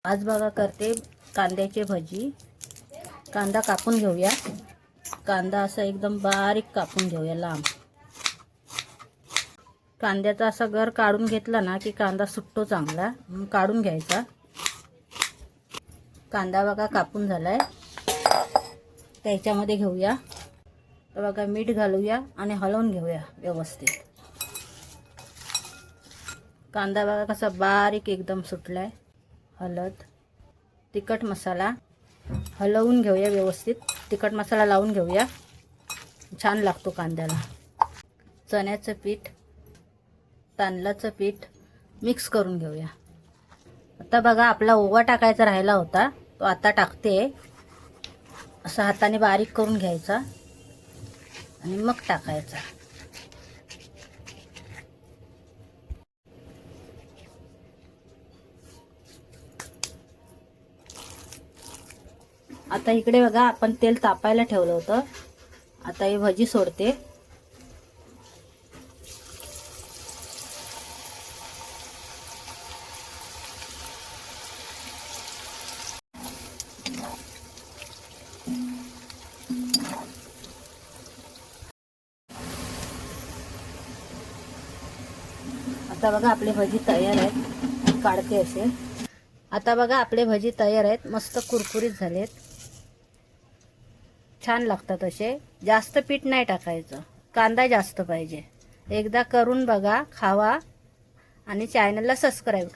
आज बघा करते कांद्याची भजी। कांदा कापून घेऊया। कांदा असा एकदम बारीक कापून घेऊया लांब। कांद्याचा असा गर काढून घेतला ना की कांदा सुटतो चांगला, म्हणून काढून घ्यायचा। कांदा बघा कापून झालाय, त्याच्यामध्ये घेऊया। तर बघा मीठ घालूया आणि हलवून घेऊया व्यवस्थित। कांदा बघा कसा बारीक एकदम सुटलाय। हळद, तिखट मसाला हलवून घेऊया व्यवस्थित। तिखट मसाला लावून घेऊया, छान लागतो कांद्याला। चण्याचं पीठ, तांदळाचं पीठ मिक्स करून घेऊया। आता बघा आपला ओवा टाकायचा राहिला होता, तो आता टाकते। असा हाताने बारीक करून घ्यायचा आणि मग टाकायचा। आता इकडे बघा आपण तेल तापायला ठेवलं होतं। आता ही भजी सोडते। आता बघा आपले भजी तयार आहेत, काढते असे। आता बघा आपले भजी तयार आहेत, मस्त कुरकुरीत झालेत, छान लागतात असे। जास्त पीठ नाही टाकायचं, कांदा जास्त पाहिजे। एकदा करून बघा, खावा आणि चॅनलला सबस्क्राईब करा।